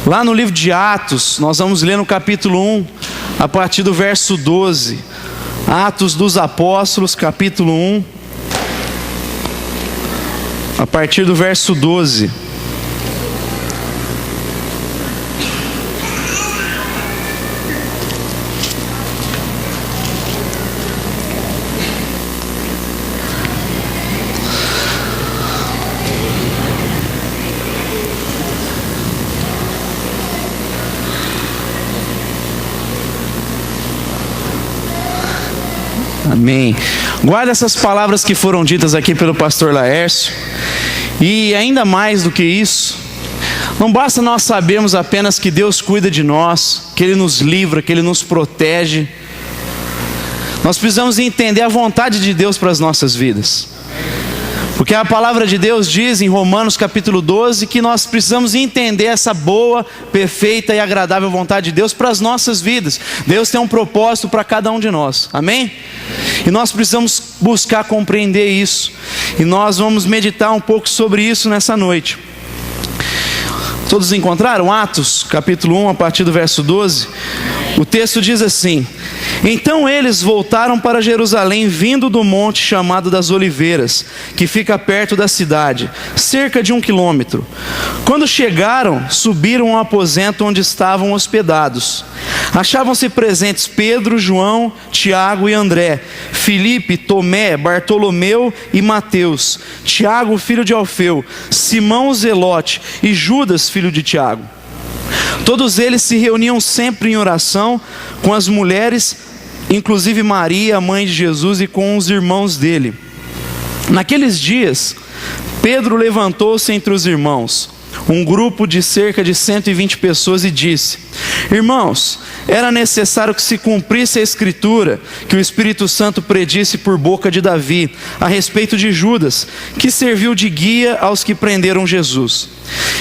Lá no livro de Atos, nós vamos ler no capítulo 1, a partir do verso 12. Atos dos Apóstolos, capítulo 1, a partir do verso 12. Amém. Guarda essas palavras que foram ditas aqui pelo pastor Laércio. E ainda mais do que isso, não basta nós sabermos apenas que Deus cuida de nós, que Ele nos livra, que Ele nos protege. Nós precisamos entender a vontade de Deus para as nossas vidas. Porque a palavra de Deus diz em Romanos capítulo 12 que nós precisamos entender essa boa, perfeita e agradável vontade de Deus para as nossas vidas. Deus tem um propósito para cada um de nós, amém? E nós precisamos buscar compreender isso. E nós vamos meditar um pouco sobre isso nessa noite. Todos encontraram Atos capítulo 1 a partir do verso 12? O texto diz assim: então eles voltaram para Jerusalém, vindo do monte chamado das Oliveiras, que fica perto da cidade, cerca de 1 quilômetro. Quando chegaram, subiram ao aposento onde estavam hospedados. Achavam-se presentes Pedro, João, Tiago e André, Filipe, Tomé, Bartolomeu e Mateus, Tiago, filho de Alfeu, Simão o Zelote e Judas, filho de Tiago. Todos eles se reuniam sempre em oração com as mulheres, inclusive Maria, a mãe de Jesus, e com os irmãos dele. Naqueles dias, Pedro levantou-se entre os irmãos, um grupo de cerca de 120 pessoas, e disse: irmãos, era necessário que se cumprisse a escritura que o Espírito Santo predisse por boca de Davi a respeito de Judas, que serviu de guia aos que prenderam Jesus.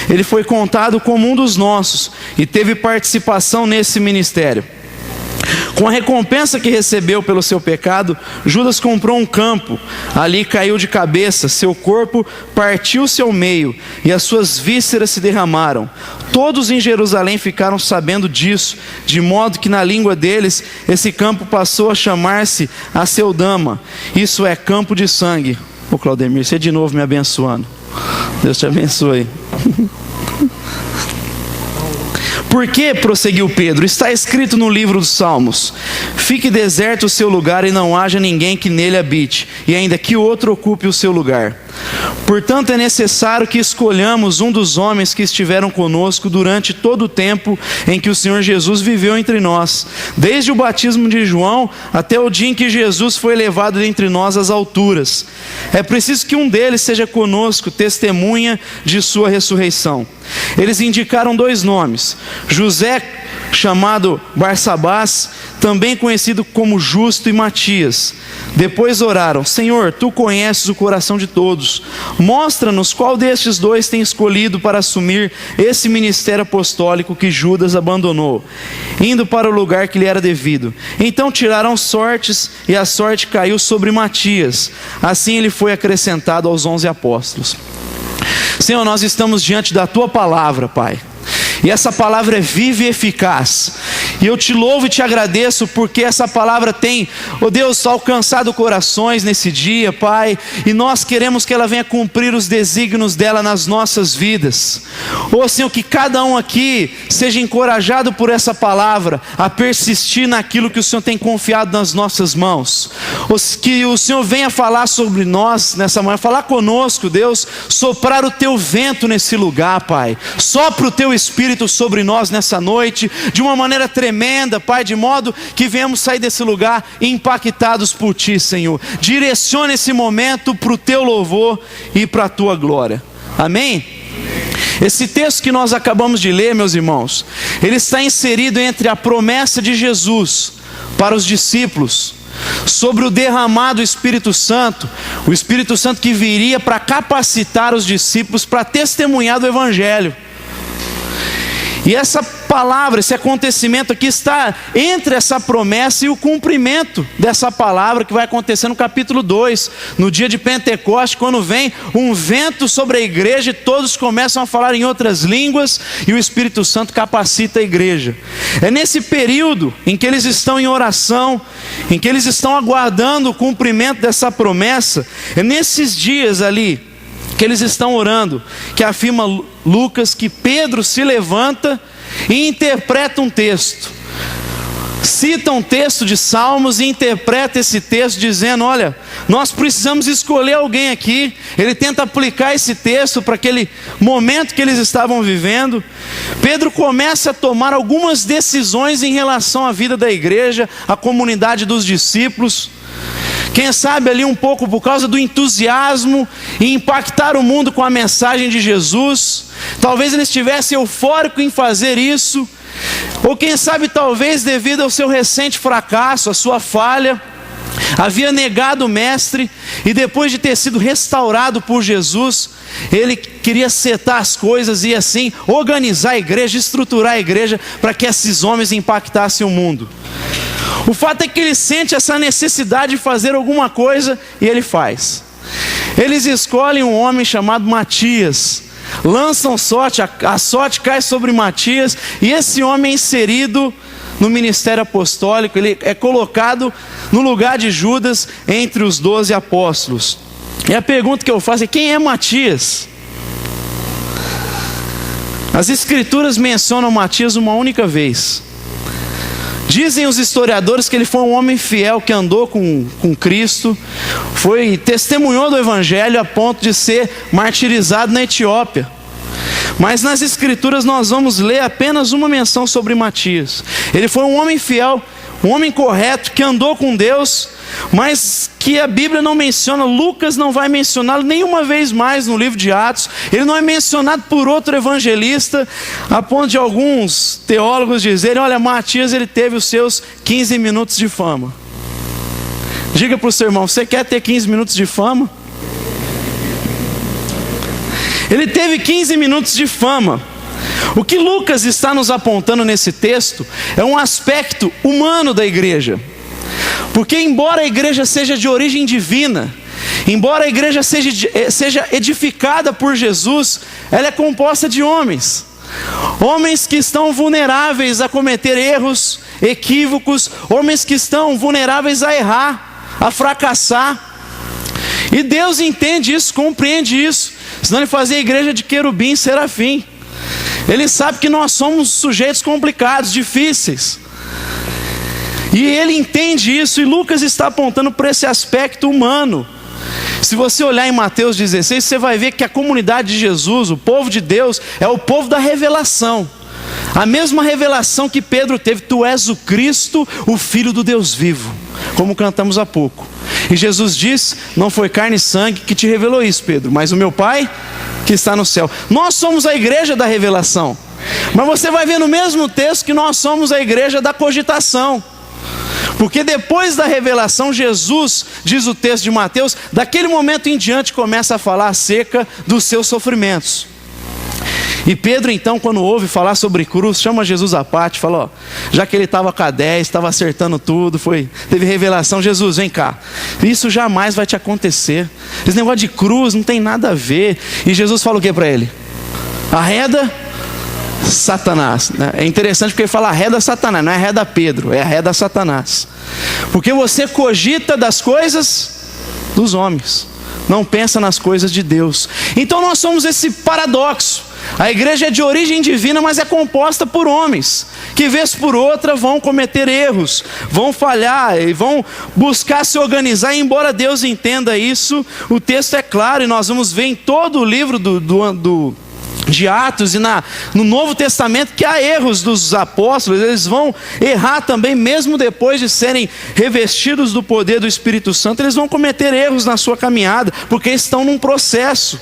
Ele foi contado como um dos nossos e teve participação nesse ministério. Com a recompensa que recebeu pelo seu pecado, Judas comprou um campo. Ali caiu de cabeça, seu corpo partiu-se ao meio e as suas vísceras se derramaram. Todos em Jerusalém ficaram sabendo disso, de modo que na língua deles esse campo passou a chamar-se Aceldama, isso é, campo de sangue. Ô Claudemir, você de novo me abençoando. Deus te abençoe. Porque, prosseguiu Pedro, está escrito no livro dos Salmos: fique deserto o seu lugar e não haja ninguém que nele habite, e ainda que outro ocupe o seu lugar. Portanto, é necessário que escolhamos um dos homens que estiveram conosco durante todo o tempo em que o Senhor Jesus viveu entre nós, desde o batismo de João até o dia em que Jesus foi levado dentre nós às alturas. É preciso que um deles seja conosco, testemunha de sua ressurreição. Eles indicaram 2 nomes: José, chamado Barsabás, também conhecido como Justo, e Matias. Depois oraram: Senhor, tu conheces o coração de todos, mostra-nos qual destes 2 tem escolhido para assumir esse ministério apostólico que Judas abandonou, indo para o lugar que lhe era devido. Então tiraram sortes, e a sorte caiu sobre Matias. Assim ele foi acrescentado aos 11 apóstolos. Senhor, nós estamos diante da Tua palavra, Pai. E essa palavra é viva e eficaz. E eu te louvo e te agradeço porque essa palavra tem, ó Deus, alcançado corações nesse dia, Pai. E nós queremos que ela venha cumprir os desígnios dela nas nossas vidas. Ó Senhor, que cada um aqui seja encorajado por essa palavra a persistir naquilo que o Senhor tem confiado nas nossas mãos. Que o Senhor venha falar sobre nós nessa manhã, falar conosco, Deus, soprar o Teu vento nesse lugar, Pai. Sopra o Teu Espírito sobre nós nessa noite, de uma maneira tremenda, Pai, de modo que venhamos sair desse lugar impactados por Ti, Senhor. Direcione esse momento para o Teu louvor e para a Tua glória. Amém? Esse texto que nós acabamos de ler, meus irmãos, ele está inserido entre a promessa de Jesus para os discípulos sobre o derramado Espírito Santo, o Espírito Santo que viria para capacitar os discípulos para testemunhar do Evangelho. E essa palavra, esse acontecimento aqui está entre essa promessa e o cumprimento dessa palavra que vai acontecer no capítulo 2, no dia de Pentecostes, quando vem um vento sobre a igreja e todos começam a falar em outras línguas e o Espírito Santo capacita a igreja. É nesse período em que eles estão em oração, em que eles estão aguardando o cumprimento dessa promessa, é nesses dias ali que eles estão orando, que afirma Lucas que Pedro se levanta e interpreta um texto, cita um texto de Salmos e interpreta esse texto dizendo: olha, nós precisamos escolher alguém aqui. Ele tenta aplicar esse texto para aquele momento que eles estavam vivendo. Pedro começa a tomar algumas decisões em relação à vida da igreja, à comunidade dos discípulos. Quem sabe ali um pouco por causa do entusiasmo e impactar o mundo com a mensagem de Jesus. Talvez ele estivesse eufórico em fazer isso. Ou quem sabe talvez devido ao seu recente fracasso, a sua falha, havia negado o mestre e depois de ter sido restaurado por Jesus, ele queria acertar as coisas e assim organizar a igreja, estruturar a igreja para que esses homens impactassem o mundo. O fato é que ele sente essa necessidade de fazer alguma coisa e ele faz. Eles escolhem um homem chamado Matias, lançam sorte, a sorte cai sobre Matias e esse homem é inserido no ministério apostólico. Ele é colocado no lugar de Judas entre os 12 apóstolos. E a pergunta que eu faço é: quem é Matias? As escrituras mencionam Matias uma única vez. Dizem os historiadores que ele foi um homem fiel que andou com Cristo, testemunhou do Evangelho a ponto de ser martirizado na Etiópia. Mas nas escrituras nós vamos ler apenas uma menção sobre Matias. Ele foi um homem fiel, um homem correto, que andou com Deus, mas que a Bíblia não menciona. Lucas não vai mencioná-lo nenhuma vez mais no livro de Atos. Ele não é mencionado por outro evangelista, a ponto de alguns teólogos dizerem: olha, Matias ele teve os seus 15 minutos de fama. Diga para o seu irmão: você quer ter 15 minutos de fama? Ele teve 15 minutos de fama. O que Lucas está nos apontando nesse texto é um aspecto humano da igreja. Porque embora a igreja seja de origem divina, embora a igreja seja edificada por Jesus, ela é composta de homens. Homens que estão vulneráveis a cometer erros, equívocos, homens que estão vulneráveis a errar, a fracassar. E Deus entende isso, compreende isso, senão ele fazia a igreja de querubim e serafim. Ele sabe que nós somos sujeitos complicados, difíceis. E ele entende isso, e Lucas está apontando para esse aspecto humano. Se você olhar em Mateus 16, você vai ver que a comunidade de Jesus, o povo de Deus, é o povo da revelação. A mesma revelação que Pedro teve: tu és o Cristo, o Filho do Deus vivo, como cantamos há pouco. E Jesus diz: não foi carne e sangue que te revelou isso, Pedro, mas o meu Pai que está no céu. Nós somos a igreja da revelação. Mas você vai ver no mesmo texto que nós somos a igreja da cogitação. Porque depois da revelação, Jesus, diz o texto de Mateus, daquele momento em diante começa a falar acerca dos seus sofrimentos. E Pedro então, quando ouve falar sobre cruz, chama Jesus à parte, fala: ó, já que ele estava com a 10, estava acertando tudo, teve revelação, Jesus, vem cá, isso jamais vai te acontecer, esse negócio de cruz não tem nada a ver. E Jesus fala o que para ele? Arreda Satanás. É interessante porque ele fala arreda Satanás, não é arreda Pedro, é arreda Satanás. Porque você cogita das coisas dos homens, não pensa nas coisas de Deus. Então nós somos esse paradoxo. A igreja é de origem divina, mas é composta por homens que vez por outra vão cometer erros, vão falhar e vão buscar se organizar. E embora Deus entenda isso, o texto é claro, e nós vamos ver em todo o livro de Atos e no Novo Testamento que há erros dos apóstolos. Eles vão errar também, mesmo depois de serem revestidos do poder do Espírito Santo. Eles vão cometer erros na sua caminhada, porque estão num processo.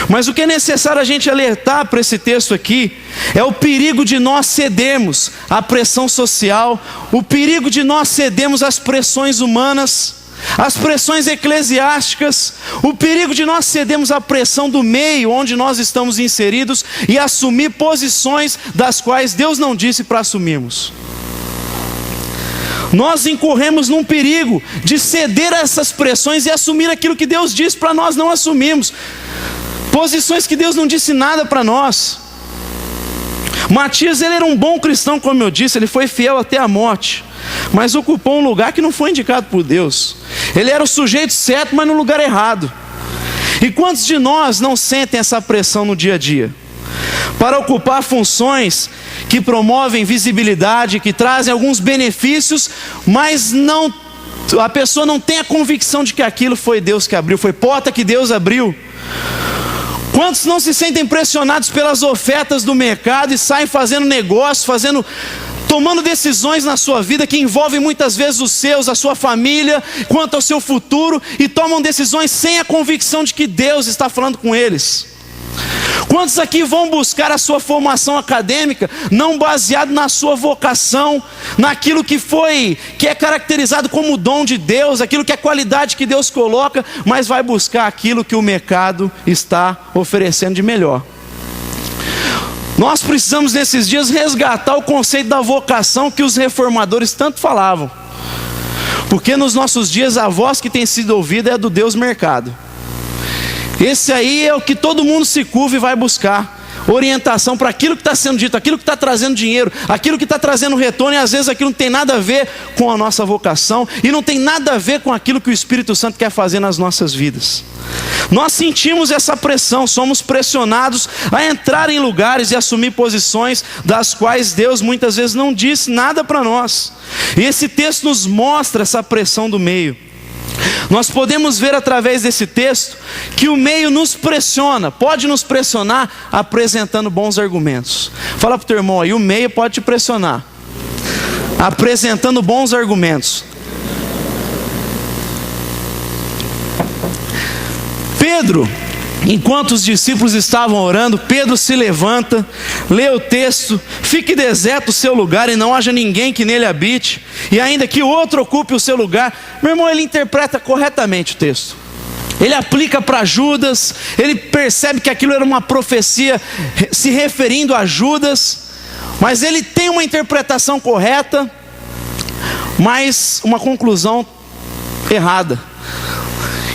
Mas o que é necessário a gente alertar para esse texto aqui é o perigo de nós cedermos à pressão social, o perigo de nós cedermos às pressões humanas, as pressões eclesiásticas, o perigo de nós cedermos à pressão do meio onde nós estamos inseridos e assumir posições das quais Deus não disse para assumirmos. Nós incorremos num perigo de ceder a essas pressões e assumir aquilo que Deus disse para nós não assumirmos, posições que Deus não disse nada para nós. Matias, ele era um bom cristão, como eu disse, ele foi fiel até a morte, mas ocupou um lugar que não foi indicado por Deus. Ele era o sujeito certo, mas no lugar errado. E quantos de nós não sentem essa pressão no dia a dia? Para ocupar funções que promovem visibilidade, que trazem alguns benefícios, mas a pessoa não tem a convicção de que aquilo foi Deus que abriu, foi porta que Deus abriu. Quantos não se sentem pressionados pelas ofertas do mercado e saem fazendo negócio, tomando decisões na sua vida que envolvem muitas vezes os seus, a sua família, quanto ao seu futuro, e tomam decisões sem a convicção de que Deus está falando com eles? Quantos aqui vão buscar a sua formação acadêmica não baseado na sua vocação, naquilo que é caracterizado como dom de Deus, aquilo que é qualidade que Deus coloca, mas vai buscar aquilo que o mercado está oferecendo de melhor? Nós precisamos nesses dias resgatar o conceito da vocação que os reformadores tanto falavam, porque nos nossos dias a voz que tem sido ouvida é a do Deus mercado. Esse aí é o que todo mundo se curva e vai buscar orientação para aquilo que está sendo dito, aquilo que está trazendo dinheiro, aquilo que está trazendo retorno, e às vezes aquilo não tem nada a ver com a nossa vocação e não tem nada a ver com aquilo que o Espírito Santo quer fazer nas nossas vidas. Nós sentimos essa pressão, somos pressionados a entrar em lugares e assumir posições das quais Deus muitas vezes não disse nada para nós. E esse texto nos mostra essa pressão do meio. Nós podemos ver através desse texto que o meio nos pressiona, pode nos pressionar apresentando bons argumentos. Fala para o teu irmão aí, o meio pode te pressionar apresentando bons argumentos. Pedro, enquanto os discípulos estavam orando, Pedro se levanta, lê o texto: fique deserto o seu lugar e não haja ninguém que nele habite, e ainda que outro ocupe o seu lugar. Meu irmão, ele interpreta corretamente o texto. Ele aplica para Judas, ele percebe que aquilo era uma profecia se referindo a Judas, mas ele tem uma interpretação correta, mas uma conclusão errada.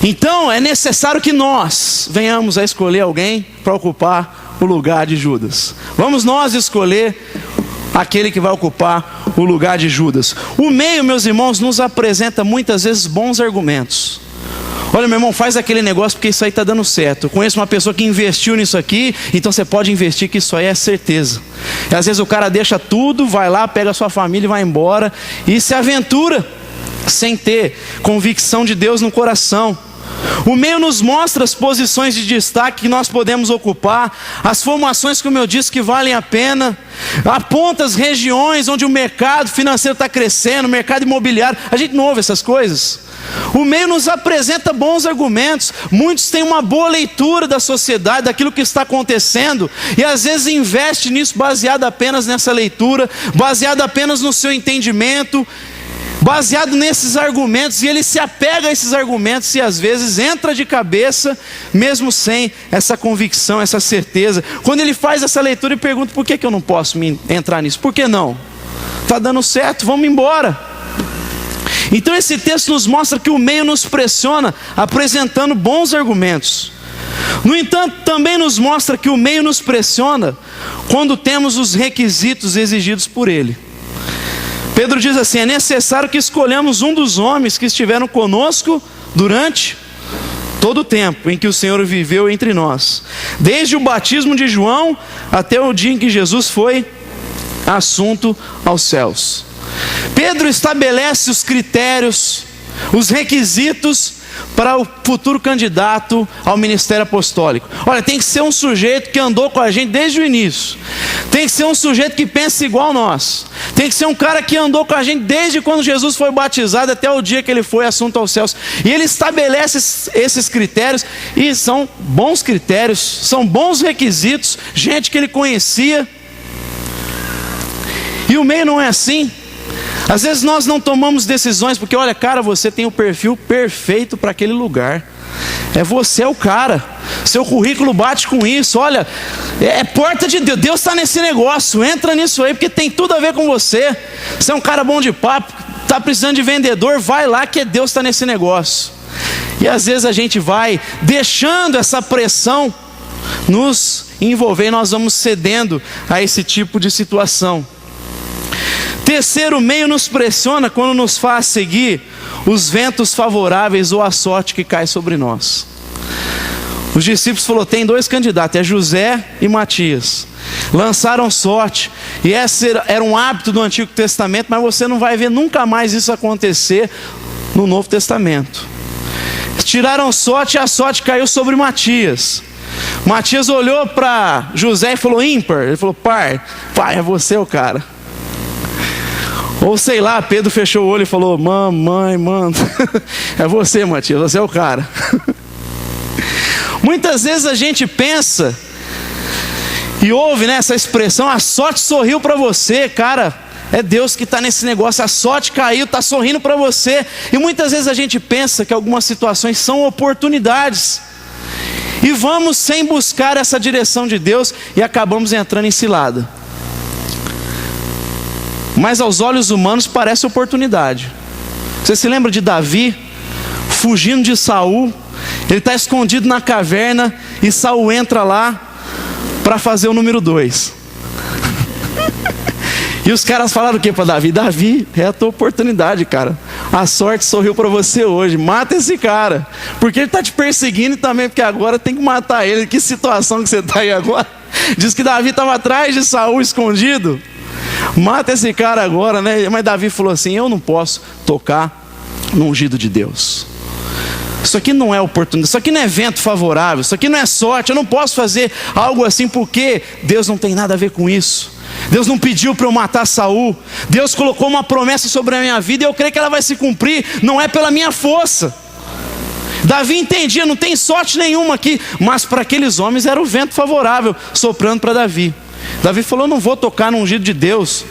Então é necessário que nós venhamos a escolher alguém para ocupar o lugar de Judas. Vamos nós escolher aquele que vai ocupar o lugar de Judas. O meio, meus irmãos, nos apresenta muitas vezes bons argumentos. Olha, meu irmão, faz aquele negócio porque isso aí está dando certo. Eu conheço uma pessoa que investiu nisso aqui, então você pode investir que isso aí é certeza. E às vezes o cara deixa tudo, vai lá, pega a sua família e vai embora e se aventura sem ter convicção de Deus no coração. O meio nos mostra as posições de destaque que nós podemos ocupar, as formações, como eu disse, que valem a pena, aponta as regiões onde o mercado financeiro está crescendo, o mercado imobiliário. A gente não ouve essas coisas. O meio nos apresenta bons argumentos. Muitos têm uma boa leitura da sociedade, daquilo que está acontecendo, e às vezes investe nisso baseado apenas nessa leitura, baseado apenas no seu entendimento, baseado nesses argumentos, e ele se apega a esses argumentos e às vezes entra de cabeça, mesmo sem essa convicção, essa certeza. Quando ele faz essa leitura e pergunta: por que eu não posso entrar nisso? Por que não? Está dando certo, vamos embora. Então esse texto nos mostra que o meio nos pressiona apresentando bons argumentos. No entanto, também nos mostra que o meio nos pressiona quando temos os requisitos exigidos por ele. Pedro diz assim: é necessário que escolhamos um dos homens que estiveram conosco durante todo o tempo em que o Senhor viveu entre nós, desde o batismo de João até o dia em que Jesus foi assunto aos céus. Pedro estabelece os critérios, os requisitos para o futuro candidato ao ministério apostólico. Olha, tem que ser um sujeito que andou com a gente desde o início. Tem que ser um sujeito que pensa igual a nós. Tem que ser um cara que andou com a gente desde quando Jesus foi batizado até o dia que ele foi assunto aos céus. E ele estabelece esses critérios, e são bons critérios, são bons requisitos, gente que ele conhecia. E o meio não é assim. Às vezes nós não tomamos decisões porque, olha, cara, você tem o perfil perfeito para aquele lugar. Você é o cara. Seu currículo bate com isso. Olha, é porta de Deus. Deus está nesse negócio. Entra nisso aí porque tem tudo a ver com você. Você é um cara bom de papo. Está precisando de vendedor. Vai lá que Deus está nesse negócio. E às vezes a gente vai deixando essa pressão nos envolver e nós vamos cedendo a esse tipo de situação. Terceiro, o meio nos pressiona quando nos faz seguir os ventos favoráveis ou a sorte que cai sobre nós. Os discípulos falaram, tem dois candidatos, é José e Matias. Lançaram sorte, e esse era um hábito do Antigo Testamento, mas você não vai ver nunca mais isso acontecer no Novo Testamento. Tiraram sorte e a sorte caiu sobre Matias. Matias olhou para José e falou, ímpar. Ele falou, pai, é você o cara. Ou sei lá, Pedro fechou o olho e falou, mamãe, mano, é você, Matias, você é o cara. Muitas vezes a gente pensa e ouve, né, essa expressão, a sorte sorriu para você. Cara, é Deus que está nesse negócio, a sorte caiu, está sorrindo para você. E muitas vezes a gente pensa que algumas situações são oportunidades e vamos sem buscar essa direção de Deus e acabamos entrando em cilada. Mas aos olhos humanos parece oportunidade. Você se lembra de Davi fugindo de Saul? Ele está escondido na caverna e Saul entra lá para fazer o número 2. E os caras falaram o que para Davi? Davi, é a tua oportunidade, cara. A sorte sorriu para você hoje. Mata esse cara, porque ele está te perseguindo e também porque agora tem que matar ele. Que situação que você está aí agora? Diz que Davi estava atrás de Saul escondido. Mata esse cara agora, né? Mas Davi falou assim, eu não posso tocar no ungido de Deus. Isso aqui não é oportunidade, isso aqui não é vento favorável, isso aqui não é sorte. Eu não posso fazer algo assim porque Deus não tem nada a ver com isso. Deus não pediu para eu matar Saul. Deus colocou uma promessa sobre a minha vida e eu creio que ela vai se cumprir. Não é pela minha força. Davi entendia, não tem sorte nenhuma aqui. Mas para aqueles homens era o vento favorável soprando para Davi. Davi falou, não vou tocar no ungido de Deus,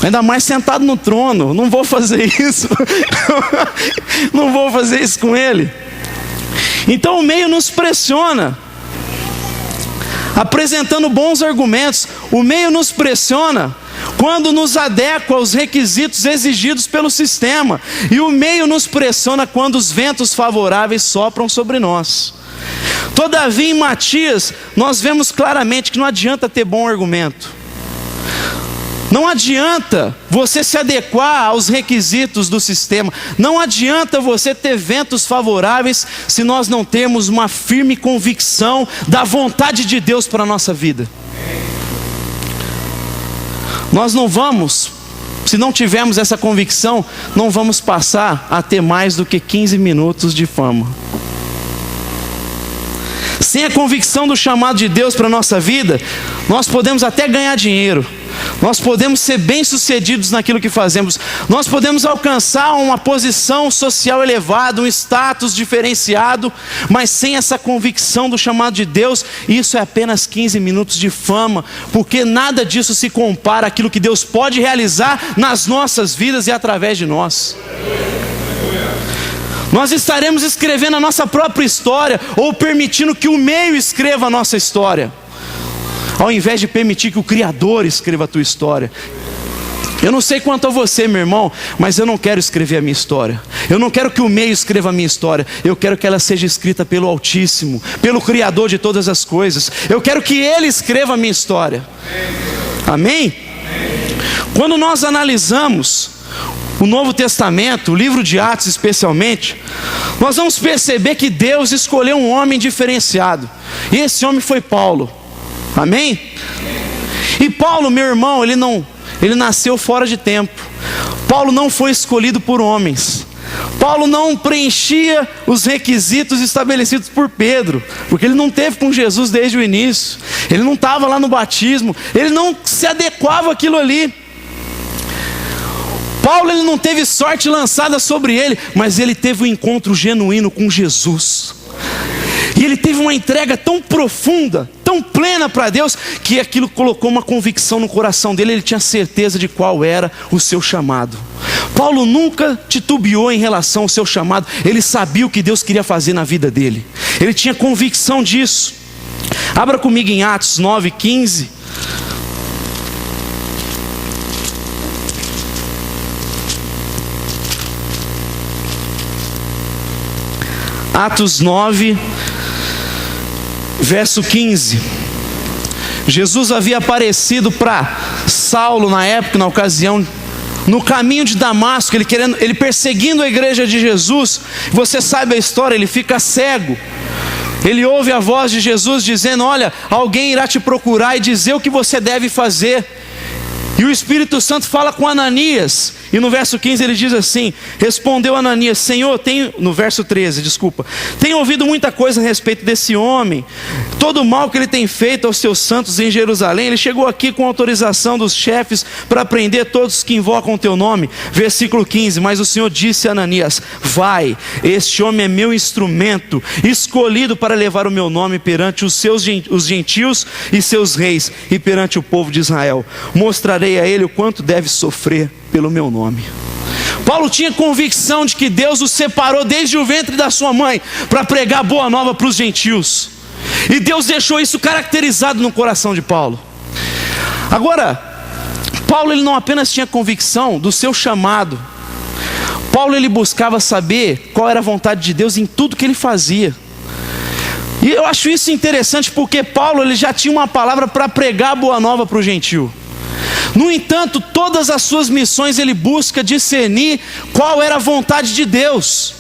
ainda mais sentado no trono, não vou fazer isso. Não vou fazer isso com ele. Então o meio nos pressiona, apresentando bons argumentos. O meio nos pressiona quando nos adequa aos requisitos exigidos pelo sistema. E o meio nos pressiona quando os ventos favoráveis sopram sobre nós. Todavia, em Matias, nós vemos claramente que não adianta ter bom argumento. Não adianta você se adequar aos requisitos do sistema. Não adianta você ter ventos favoráveis se nós não temos uma firme convicção da vontade de Deus para a nossa vida. Nós não vamos, se não tivermos essa convicção, não vamos passar a ter mais do que 15 minutos de fama. Sem a convicção do chamado de Deus para a nossa vida, nós podemos até ganhar dinheiro, nós podemos ser bem-sucedidos naquilo que fazemos, nós podemos alcançar uma posição social elevada, um status diferenciado, mas sem essa convicção do chamado de Deus, isso é apenas 15 minutos de fama, porque nada disso se compara àquilo que Deus pode realizar nas nossas vidas e através de nós. Nós estaremos escrevendo a nossa própria história ou permitindo que o meio escreva a nossa história, ao invés de permitir que o Criador escreva a tua história. Eu não sei quanto a você, meu irmão, mas eu não quero escrever a minha história. Eu não quero que o meio escreva a minha história. Eu quero que ela seja escrita pelo Altíssimo, pelo Criador de todas as coisas. Eu quero que Ele escreva a minha história. Amém? Quando nós analisamos o Novo Testamento, o livro de Atos especialmente, nós vamos perceber que Deus escolheu um homem diferenciado. E esse homem foi Paulo. Amém? E Paulo, meu irmão, ele nasceu fora de tempo. Paulo não foi escolhido por homens. Paulo não preenchia os requisitos estabelecidos por Pedro, porque ele não esteve com Jesus desde o início. Ele não estava lá no batismo. Ele não se adequava àquilo ali. Paulo, ele não teve sorte lançada sobre ele, mas ele teve um encontro genuíno com Jesus. E ele teve uma entrega tão profunda tão plena para Deus, que aquilo colocou uma convicção no coração dele. Ele tinha certeza de qual era o seu chamado. Paulo nunca titubeou em relação ao seu chamado. Ele sabia o que Deus queria fazer na vida dele. Ele tinha convicção disso. Abra comigo em Atos 9:15. Atos 9, verso 15. Jesus havia aparecido para Saulo na época, na ocasião, no caminho de Damasco, ele perseguindo a igreja de Jesus. Você sabe a história, ele fica cego. Ele ouve a voz de Jesus dizendo: olha, alguém irá te procurar e dizer o que você deve fazer. E o Espírito Santo fala com Ananias, e no verso 15 ele diz assim: respondeu Ananias: Senhor, no verso 13, tenho ouvido muita coisa a respeito desse homem, todo o mal que ele tem feito aos seus santos em Jerusalém. Ele chegou aqui com autorização dos chefes para prender todos que invocam o teu nome. Versículo 15, mas o Senhor disse a Ananias: vai, este homem é meu instrumento, escolhido para levar o meu nome perante os gentios e seus reis, e perante o povo de Israel. Mostrarei a ele o quanto deve sofrer pelo meu nome. Paulo tinha convicção de que Deus o separou desde o ventre da sua mãe para pregar boa nova para os gentios. E Deus deixou isso caracterizado no coração de Paulo. Agora, Paulo ele não apenas tinha convicção do seu chamado. Paulo ele buscava saber qual era a vontade de Deus em tudo que ele fazia. E eu acho isso interessante porque Paulo ele já tinha uma palavra para pregar boa nova para o gentio. No entanto, todas as suas missões ele busca discernir qual era a vontade de Deus.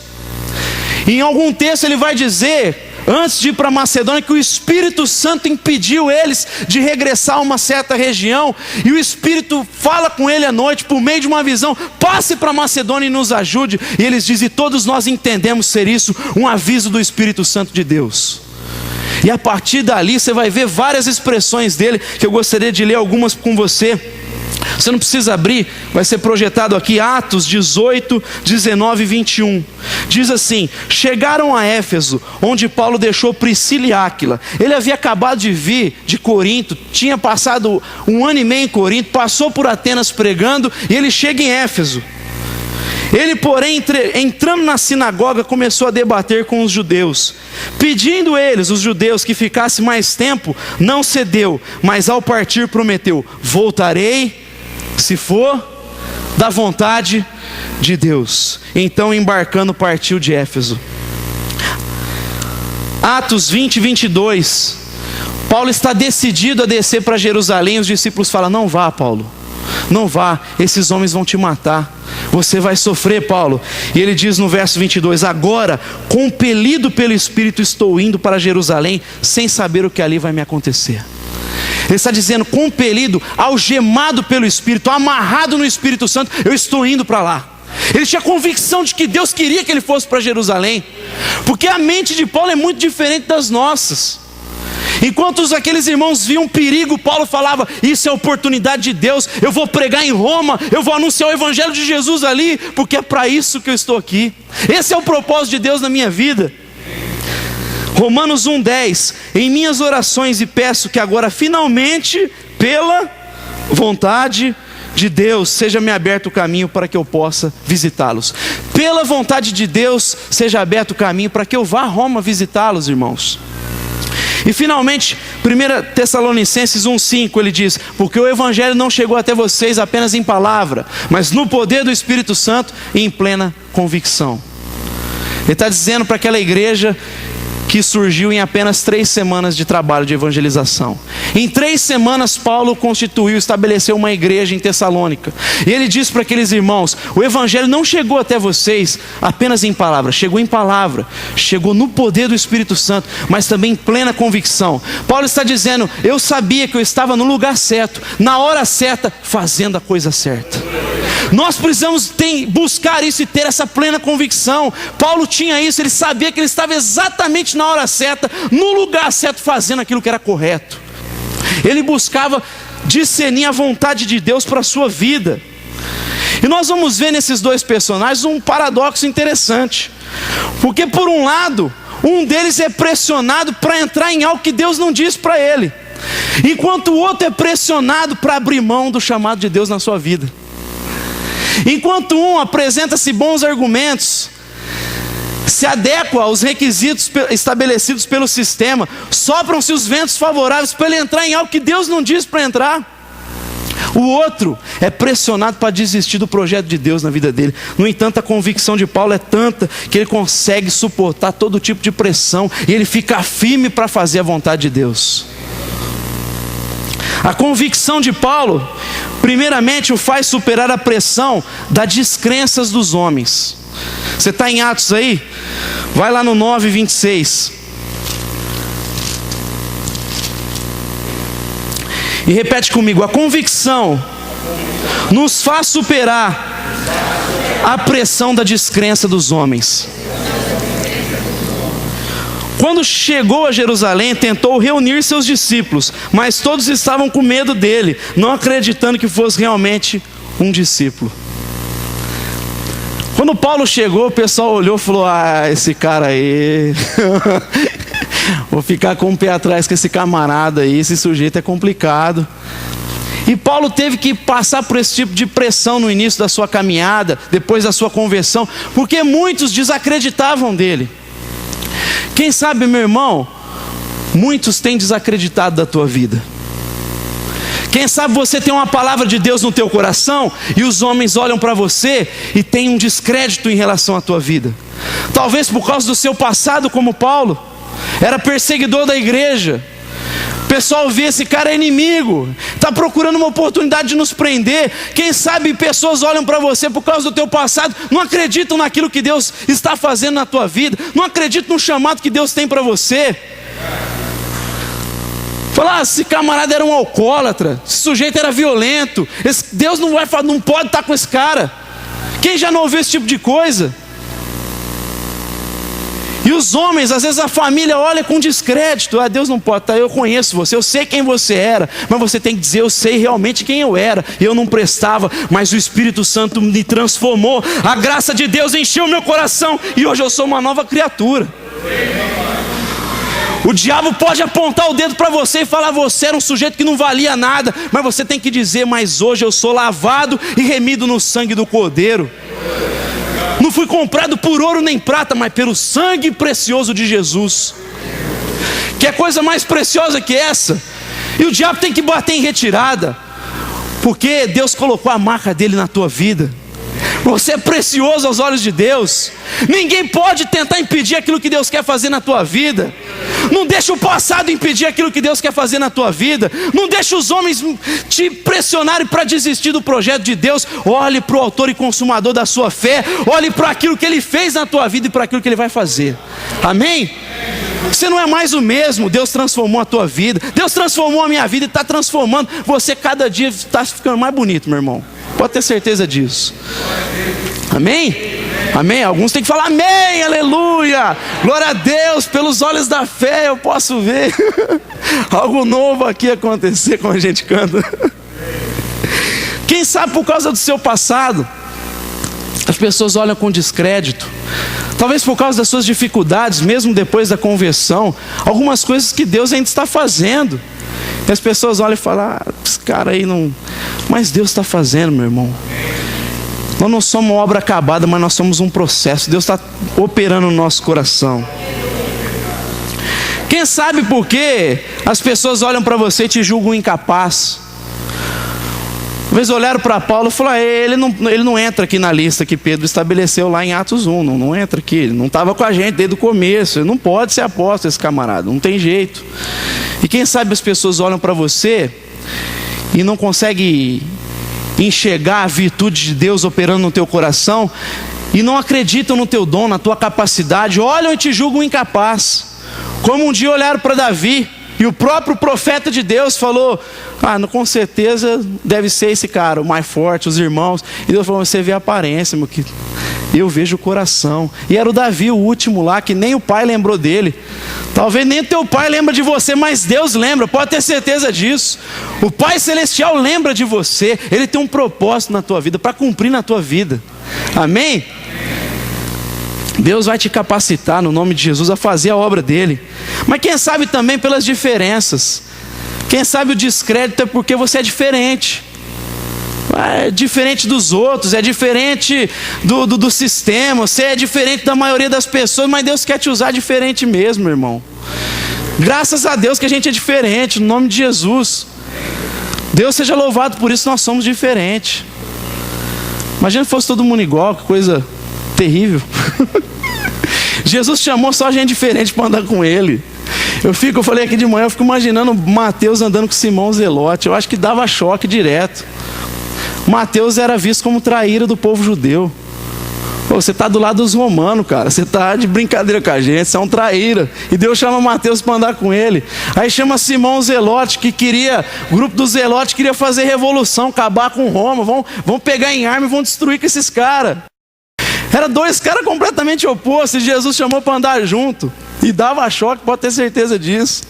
Em algum texto ele vai dizer, antes de ir para Macedônia, que o Espírito Santo impediu eles de regressar a uma certa região, e o Espírito fala com ele à noite por meio de uma visão: passe para Macedônia e nos ajude. E eles dizem, e todos nós entendemos ser isso um aviso do Espírito Santo de Deus. E a partir dali você vai ver várias expressões dele, que eu gostaria de ler algumas com você. Você não precisa abrir, vai ser projetado aqui, Atos 18, 19 e 21. Diz assim: chegaram a Éfeso, onde Paulo deixou Priscila e Áquila. Ele havia acabado de vir de Corinto, tinha passado 1 ano e meio em Corinto, passou por Atenas pregando, e ele chega em Éfeso. Ele, porém, entrando na sinagoga, começou a debater com os judeus. Pedindo eles, os judeus, que ficasse mais tempo, não cedeu, mas ao partir prometeu: voltarei, se for da vontade de Deus. Então, embarcando, partiu de Éfeso. Atos 20, 22. Paulo está decidido a descer para Jerusalém. Os discípulos falam: não vá, Paulo, não vá, esses homens vão te matar, você vai sofrer, Paulo. E ele diz no verso 22: agora, compelido pelo Espírito, estou indo para Jerusalém, sem saber o que ali vai me acontecer. Ele está dizendo, compelido, algemado pelo Espírito, amarrado no Espírito Santo, eu estou indo para lá. Ele tinha convicção de que Deus queria que ele fosse para Jerusalém, porque a mente de Paulo é muito diferente das nossas. Enquanto aqueles irmãos viam perigo, Paulo falava: isso é oportunidade de Deus, eu vou pregar em Roma, eu vou anunciar o Evangelho de Jesus ali, porque é para isso que eu estou aqui. Esse é o propósito de Deus na minha vida. Romanos 1:10: em minhas orações e peço que agora finalmente, pela vontade de Deus, seja-me aberto o caminho para que eu possa visitá-los. Pela vontade de Deus, seja aberto o caminho para que eu vá a Roma visitá-los, irmãos. E finalmente, 1 Tessalonicenses 1:5, ele diz: porque o Evangelho não chegou até vocês apenas em palavra, mas no poder do Espírito Santo e em plena convicção. Ele está dizendo para aquela igreja que surgiu em apenas 3 semanas de trabalho de evangelização. Em 3 semanas, Paulo constituiu, estabeleceu uma igreja em Tessalônica. E ele diz para aqueles irmãos: o Evangelho não chegou até vocês apenas em palavra, chegou em palavra, chegou no poder do Espírito Santo, mas também em plena convicção. Paulo está dizendo: eu sabia que eu estava no lugar certo, na hora certa, fazendo a coisa certa. Nós precisamos buscar isso e ter essa plena convicção. Paulo tinha isso, ele sabia que ele estava exatamente na hora certa, no lugar certo, fazendo aquilo que era correto. Ele buscava discernir a vontade de Deus para a sua vida. E nós vamos ver nesses 2 personagens um paradoxo interessante. Porque por um lado, um deles é pressionado para entrar em algo que Deus não diz para ele, enquanto o outro é pressionado para abrir mão do chamado de Deus na sua vida. Enquanto um apresenta-se bons argumentos, se adequa aos requisitos estabelecidos pelo sistema, sopram-se os ventos favoráveis para ele entrar em algo que Deus não diz para entrar, o outro é pressionado para desistir do projeto de Deus na vida dele. No entanto, a convicção de Paulo é tanta que ele consegue suportar todo tipo de pressão e ele fica firme para fazer a vontade de Deus. A convicção de Paulo, primeiramente, o faz superar a pressão das descrenças dos homens. Você está em Atos aí? Vai lá no 9:26. E repete comigo: a convicção nos faz superar a pressão da descrença dos homens. Quando chegou a Jerusalém, tentou reunir seus discípulos, mas todos estavam com medo dele, não acreditando que fosse realmente um discípulo. Quando Paulo chegou, o pessoal olhou e falou: ah, esse cara aí, vou ficar com o pé atrás com esse camarada aí, esse sujeito é complicado. E Paulo teve que passar por esse tipo de pressão no início da sua caminhada, depois da sua conversão, porque muitos desacreditavam dele. Quem sabe, meu irmão, muitos têm desacreditado da tua vida. Quem sabe você tem uma palavra de Deus no teu coração e os homens olham para você e tem um descrédito em relação à tua vida. Talvez por causa do seu passado, como Paulo, era perseguidor da igreja. O pessoal vê: esse cara é inimigo, está procurando uma oportunidade de nos prender. Quem sabe pessoas olham para você por causa do teu passado, não acreditam naquilo que Deus está fazendo na tua vida, não acreditam no chamado que Deus tem para você. Fala: esse camarada era um alcoólatra, esse sujeito era violento, Deus não pode estar com esse cara. Quem já não ouviu esse tipo de coisa? E os homens, às vezes a família olha com descrédito: ah, Deus não pode estar, eu conheço você, eu sei quem você era. Mas você tem que dizer: eu sei realmente quem eu era, eu não prestava, mas o Espírito Santo me transformou, a graça de Deus encheu meu coração e hoje eu sou uma nova criatura. O diabo pode apontar o dedo para você e falar: você era um sujeito que não valia nada, mas você tem que dizer: mas hoje eu sou lavado e remido no sangue do Cordeiro. Não fui comprado por ouro nem prata, mas pelo sangue precioso de Jesus. Que é coisa mais preciosa que essa? E o diabo tem que bater em retirada, porque Deus colocou a marca dele na tua vida. Você é precioso aos olhos de Deus. Ninguém pode tentar impedir aquilo que Deus quer fazer na tua vida. Não deixa o passado impedir aquilo que Deus quer fazer na tua vida. Não deixa os homens te pressionarem para desistir do projeto de Deus. Olhe para o autor e consumador da sua fé. Olhe para aquilo que Ele fez na tua vida e para aquilo que Ele vai fazer. Amém? Você não é mais o mesmo. Deus transformou a tua vida, Deus transformou a minha vida e está transformando. Você cada dia está ficando mais bonito, meu irmão. Pode ter certeza disso. Amém? Amém? Alguns têm que falar amém, aleluia, glória a Deus. Pelos olhos da fé eu posso ver algo novo aqui acontecer quando a gente canta. Quem sabe por causa do seu passado as pessoas olham com descrédito. Talvez por causa das suas dificuldades, mesmo depois da conversão, algumas coisas que Deus ainda está fazendo. E as pessoas olham e falam: ah, esse cara aí não... Mas Deus está fazendo, meu irmão. Nós não somos uma obra acabada, mas nós somos um processo. Deus está operando no nosso coração. Quem sabe por que as pessoas olham para você e te julgam incapaz? Uma vez olharam para Paulo e falaram: ele não entra aqui na lista que Pedro estabeleceu lá em Atos 1, não entra aqui, ele não estava com a gente desde o começo, ele não pode ser apóstolo esse camarada, não tem jeito. E quem sabe as pessoas olham para você e não conseguem enxergar a virtude de Deus operando no teu coração e não acreditam no teu dom, na tua capacidade, olham e te julgam incapaz. Como um dia olharam para Davi e o próprio profeta de Deus falou: ah, com certeza deve ser esse cara, o mais forte, os irmãos. E Deus falou: você vê a aparência, meu querido, eu vejo o coração. E era o Davi, o último lá, que nem o pai lembrou dele. Talvez nem teu pai lembra de você, mas Deus lembra, pode ter certeza disso. O Pai Celestial lembra de você. Ele tem um propósito na tua vida, para cumprir na tua vida. Amém? Deus vai te capacitar no nome de Jesus a fazer a obra dele. Mas quem sabe também pelas diferenças. Quem sabe o descrédito é porque você é diferente. É diferente dos outros, é diferente do sistema, você é diferente da maioria das pessoas, mas Deus quer te usar diferente mesmo, meu irmão. Graças a Deus que a gente é diferente, no nome de Jesus. Deus seja louvado por isso, nós somos diferentes. Imagina se fosse todo mundo igual, que coisa terrível. Jesus chamou só gente diferente para andar com ele. Eu falei aqui de manhã, eu fico imaginando Mateus andando com Simão Zelote. Eu acho que dava choque direto. Mateus era visto como traíra do povo judeu. Pô, você está do lado dos romanos, cara. Você está de brincadeira com a gente, você é um traíra. E Deus chama Mateus para andar com ele. Aí chama Simão Zelote, o grupo dos Zelotes queria fazer revolução, acabar com Roma. Vão pegar em arma e vão destruir com esses caras. Era dois caras completamente opostos, e Jesus chamou para andar junto. E dava choque, pode ter certeza disso.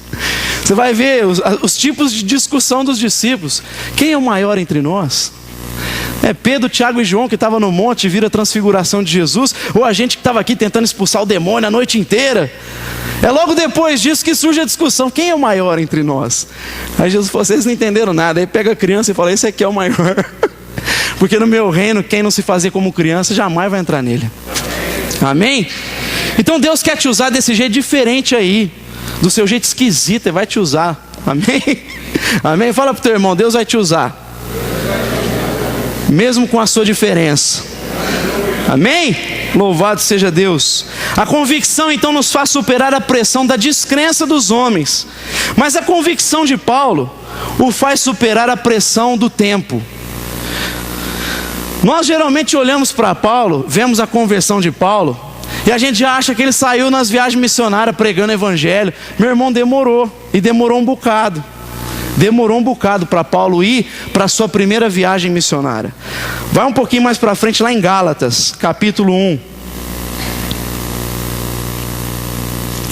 Você vai ver os tipos de discussão dos discípulos. Quem é o maior entre nós? É Pedro, Tiago e João que estavam no monte e viram a transfiguração de Jesus? Ou a gente que estava aqui tentando expulsar o demônio a noite inteira? É logo depois disso que surge a discussão. Quem é o maior entre nós? Aí Jesus falou, vocês não entenderam nada. Aí pega a criança e fala, esse aqui é o maior. Porque no meu reino, quem não se fazer como criança, jamais vai entrar nele. Amém? Então Deus quer te usar desse jeito diferente aí. Do seu jeito esquisito, Ele vai te usar. Amém? Amém? Fala pro teu irmão, Deus vai te usar. Mesmo com a sua diferença. Amém? Louvado seja Deus. A convicção então nos faz superar a pressão da descrença dos homens. Mas a convicção de Paulo o faz superar a pressão do tempo. Nós geralmente olhamos para Paulo, vemos a conversão de Paulo, e a gente já acha que ele saiu nas viagens missionárias pregando o evangelho. Meu irmão, demorou, e demorou um bocado. Demorou um bocado para Paulo ir para a sua primeira viagem missionária. Vai um pouquinho mais para frente, lá em Gálatas, capítulo 1.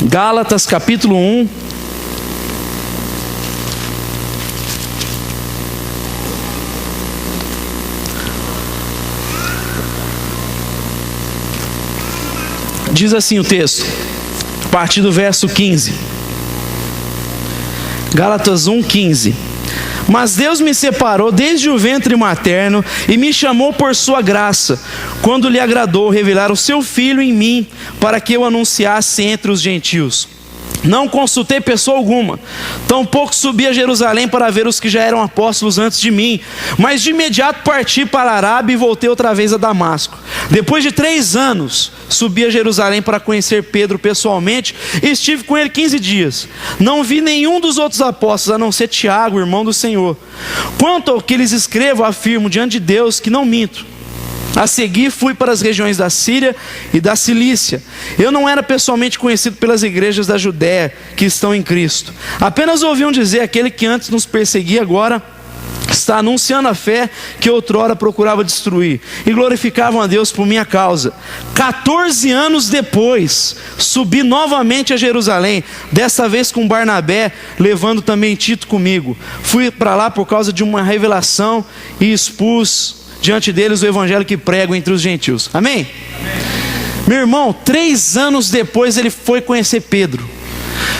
Gálatas, capítulo 1. Diz assim o texto, a partir do verso 15. Gálatas 1:15. Mas Deus me separou desde o ventre materno e me chamou por sua graça, quando lhe agradou revelar o seu Filho em mim, para que eu anunciasse entre os gentios. Não consultei pessoa alguma, tampouco subi a Jerusalém para ver os que já eram apóstolos antes de mim, mas de imediato parti para a Arábia e voltei outra vez a Damasco. Depois de 3 anos, subi a Jerusalém para conhecer Pedro pessoalmente e estive com ele 15 dias. Não vi nenhum dos outros apóstolos, a não ser Tiago, irmão do Senhor. Quanto ao que lhes escrevo, afirmo diante de Deus que não minto. A seguir fui para as regiões da Síria e da Cilícia. Eu não era pessoalmente conhecido pelas igrejas da Judéia que estão em Cristo. Apenas ouviam dizer, aquele que antes nos perseguia agora está anunciando a fé que outrora procurava destruir. E glorificavam a Deus por minha causa. 14 anos depois, subi novamente a Jerusalém, dessa vez com Barnabé, levando também Tito comigo. Fui para lá por causa de uma revelação e expus diante deles o evangelho que prego entre os gentios. Amém? Meu irmão, 3 anos depois ele foi conhecer Pedro.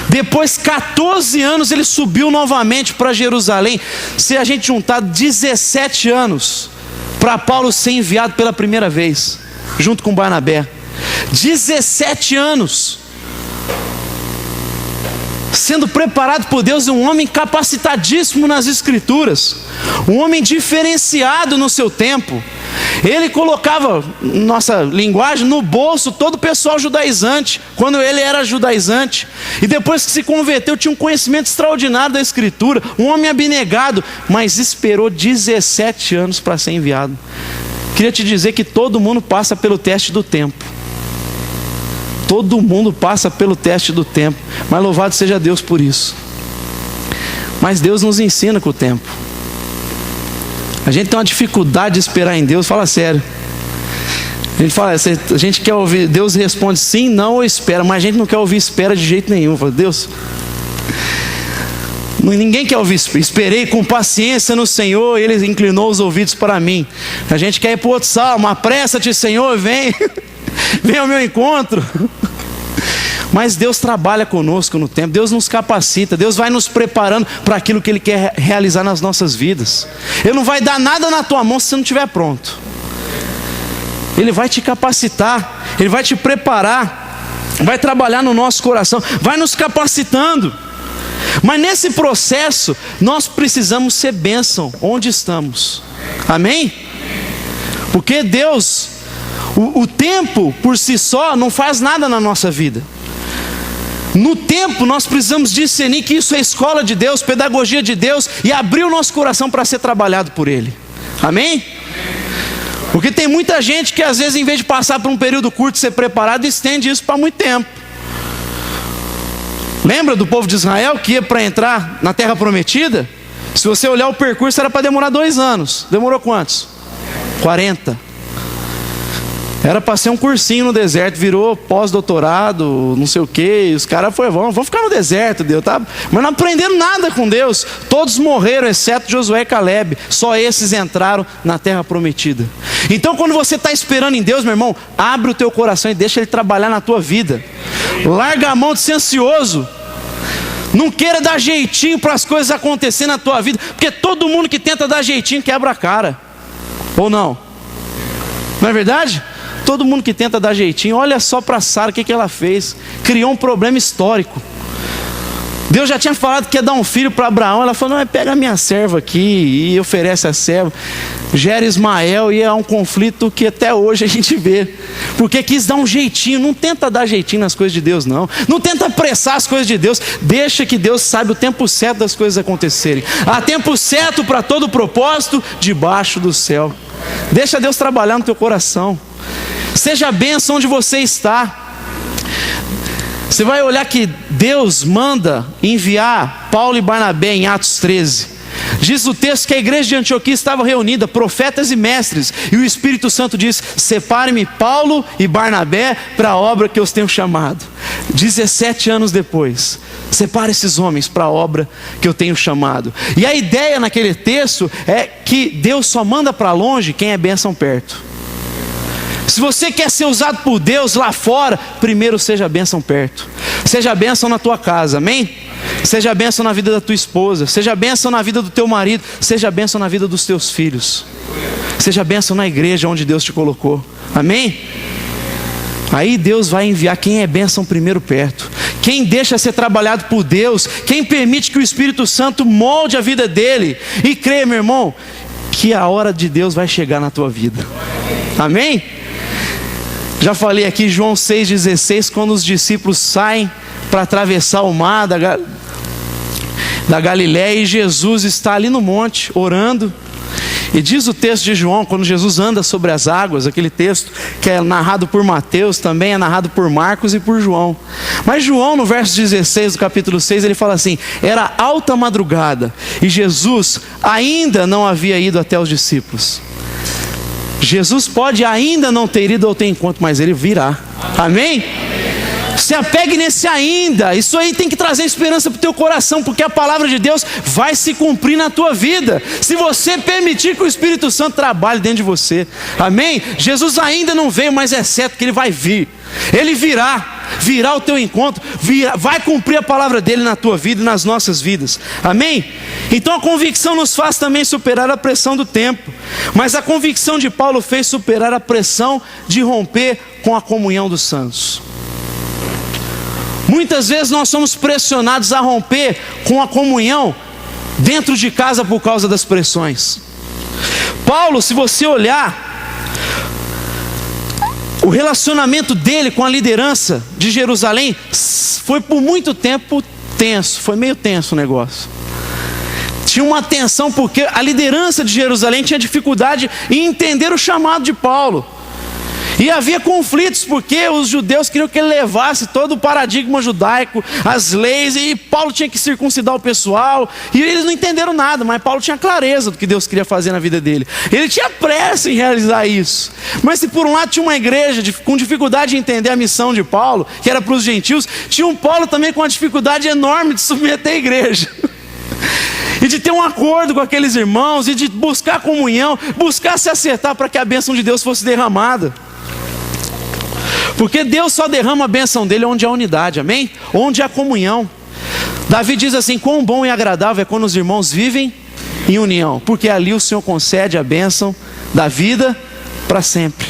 Depois, 14 anos, ele subiu novamente para Jerusalém. Se a gente juntar 17 anos para Paulo ser enviado pela primeira vez, junto com Barnabé. 17 anos. Sendo preparado por Deus, um homem capacitadíssimo nas escrituras, um homem diferenciado no seu tempo. Ele colocava, nossa linguagem, no bolso todo o pessoal judaizante, quando ele era judaizante. E depois que se converteu, tinha um conhecimento extraordinário da escritura, um homem abnegado, mas esperou 17 anos para ser enviado. Queria te dizer que todo mundo passa pelo teste do tempo. Todo mundo passa pelo teste do tempo, mas louvado seja Deus por isso. Mas Deus nos ensina com o tempo. A gente tem uma dificuldade de esperar em Deus, fala sério. A gente fala, a gente quer ouvir, Deus responde sim, não ou espera, mas a gente não quer ouvir espera de jeito nenhum. Fala, Deus, ninguém quer ouvir, esperei com paciência no Senhor, Ele inclinou os ouvidos para mim. A gente quer ir para o outro salmo, apressa-te Senhor, vem. vem ao meu encontro. Mas Deus trabalha conosco no tempo, Deus nos capacita, Deus vai nos preparando para aquilo que Ele quer realizar nas nossas vidas. Ele não vai dar nada na tua mão se você não estiver pronto. Ele vai te capacitar, Ele vai te preparar, vai trabalhar no nosso coração, vai nos capacitando. Mas nesse processo, nós precisamos ser bênção onde estamos. Amém? Porque Deus, o tempo por si só não faz nada na nossa vida. No tempo nós precisamos discernir que isso é escola de Deus, pedagogia de Deus, e abrir o nosso coração para ser trabalhado por Ele. Amém? Porque tem muita gente que às vezes, em vez de passar por um período curto e ser preparado, estende isso para muito tempo. Lembra do povo de Israel que ia para entrar na terra prometida? Se você olhar o percurso, era para demorar 2 anos. Demorou quantos? 40. Era para ser um cursinho no deserto, virou pós-doutorado, não sei o que. Os caras foram, vamos ficar no deserto, Deus, tá? Mas não aprenderam nada com Deus. Todos morreram, exceto Josué e Caleb. Só esses entraram na terra prometida. Então, quando você está esperando em Deus, meu irmão, abre o teu coração e deixa Ele trabalhar na tua vida. Larga a mão de ser ansioso. Não queira dar jeitinho para as coisas acontecerem na tua vida, porque todo mundo que tenta dar jeitinho quebra a cara. Ou não? Não é verdade? Todo mundo que tenta dar jeitinho, olha só para Sara o que ela fez. Criou um problema histórico. Deus já tinha falado que ia dar um filho para Abraão. Ela falou, não, pega a minha serva aqui e oferece a serva. Gera Ismael, e é um conflito que até hoje a gente vê. Porque quis dar um jeitinho. Não tenta dar jeitinho nas coisas de Deus, não. Não tenta apressar as coisas de Deus. Deixa que Deus saiba o tempo certo das coisas acontecerem. Há tempo certo para todo propósito debaixo do céu. Deixa Deus trabalhar no teu coração. Seja bênção onde você está. Você vai olhar que Deus manda enviar Paulo e Barnabé em Atos 13. Diz o texto que a igreja de Antioquia estava reunida, profetas e mestres, e o Espírito Santo diz, separe-me Paulo e Barnabé para a obra que eu os tenho chamado. 17 anos depois, separe esses homens para a obra que eu tenho chamado. E a ideia naquele texto é que Deus só manda para longe quem é bênção perto. Se você quer ser usado por Deus lá fora, primeiro seja bênção perto. Seja bênção na tua casa, amém? Seja bênção na vida da tua esposa. Seja bênção na vida do teu marido. Seja bênção na vida dos teus filhos. Seja bênção na igreja onde Deus te colocou, amém? Aí Deus vai enviar quem é bênção primeiro perto. Quem deixa ser trabalhado por Deus. Quem permite que o Espírito Santo molde a vida dele. E crê, meu irmão, que a hora de Deus vai chegar na tua vida, amém? Já falei aqui João 6,16, quando os discípulos saem para atravessar o mar da Galiléia, e Jesus está ali no monte orando. E diz o texto de João, quando Jesus anda sobre as águas, aquele texto que é narrado por Mateus, também é narrado por Marcos e por João. Mas João, no verso 16 do capítulo 6, ele fala assim, era alta madrugada e Jesus ainda não havia ido até os discípulos. Jesus pode ainda não ter ido ao teu encontro, mas Ele virá, amém? Se apegue nesse ainda. Isso aí tem que trazer esperança para o teu coração, porque a palavra de Deus vai se cumprir na tua vida, se você permitir que o Espírito Santo trabalhe dentro de você, amém? Jesus ainda não veio, mas é certo que Ele vai vir. Ele virá ao teu encontro, vai cumprir a palavra dele na tua vida e nas nossas vidas, amém? Então a convicção nos faz também superar a pressão do tempo, mas a convicção de Paulo fez superar a pressão de romper com a comunhão dos santos. Muitas vezes nós somos pressionados a romper com a comunhão dentro de casa por causa das pressões. Paulo, se você olhar o relacionamento dele com a liderança de Jerusalém, foi por muito tempo tenso, foi meio tenso o negócio. Tinha uma tensão porque a liderança de Jerusalém tinha dificuldade em entender o chamado de Paulo. E havia conflitos porque os judeus queriam que ele levasse todo o paradigma judaico, as leis, e Paulo tinha que circuncidar o pessoal, e eles não entenderam nada, mas Paulo tinha clareza do que Deus queria fazer na vida dele. Ele tinha pressa em realizar isso. Mas se por um lado tinha uma igreja com dificuldade de entender a missão de Paulo, que era para os gentios, tinha um Paulo também com uma dificuldade enorme de submeter a igreja. E de ter um acordo com aqueles irmãos, e de buscar comunhão, buscar se acertar para que a bênção de Deus fosse derramada. Porque Deus só derrama a bênção dele onde há unidade, amém? Onde há comunhão. Davi diz assim: quão bom e agradável é quando os irmãos vivem em união, porque ali o Senhor concede a bênção da vida para sempre.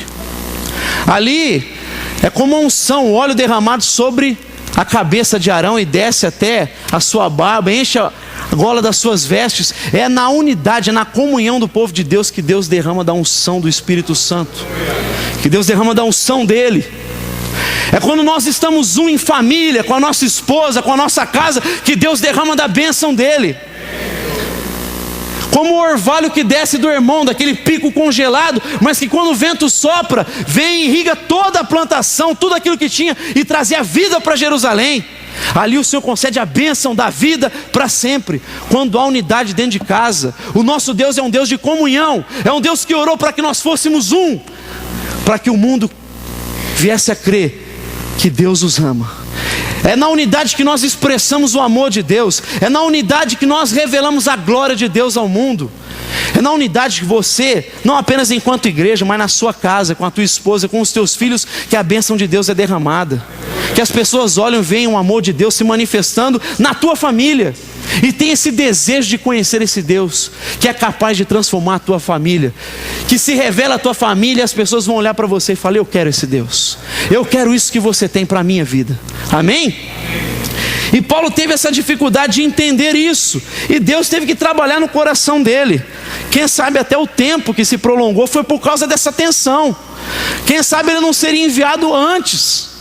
Ali é como a unção, o óleo derramado sobre a cabeça de Arão e desce até a sua barba, enche a gola das suas vestes. É na unidade, é na comunhão do povo de Deus que Deus derrama da unção do Espírito Santo, que Deus derrama da unção dele. É quando nós estamos em família, com a nossa esposa, com a nossa casa, que Deus derrama da bênção dele. Como o orvalho que desce do irmão, daquele pico congelado, mas que quando o vento sopra, vem e irriga toda a plantação, tudo aquilo que tinha, e trazia vida para Jerusalém. Ali o Senhor concede a bênção da vida para sempre. Quando há unidade dentro de casa, o nosso Deus é um Deus de comunhão, é um Deus que orou para que nós fôssemos um, para que o mundo viesse a crer que Deus os ama. É na unidade que nós expressamos o amor de Deus. É na unidade que nós revelamos a glória de Deus ao mundo. É na unidade que você, não apenas enquanto igreja, mas na sua casa, com a tua esposa, com os teus filhos, que a bênção de Deus é derramada. Que as pessoas olham e veem o amor de Deus se manifestando na tua família. E tem esse desejo de conhecer esse Deus que é capaz de transformar a tua família, que se revela a tua família, e as pessoas vão olhar para você e falar: eu quero esse Deus, eu quero isso que você tem para a minha vida. Amém? E Paulo teve essa dificuldade de entender isso, e Deus teve que trabalhar no coração dele. Quem sabe até o tempo que se prolongou foi por causa dessa tensão. Quem sabe ele não seria enviado antes,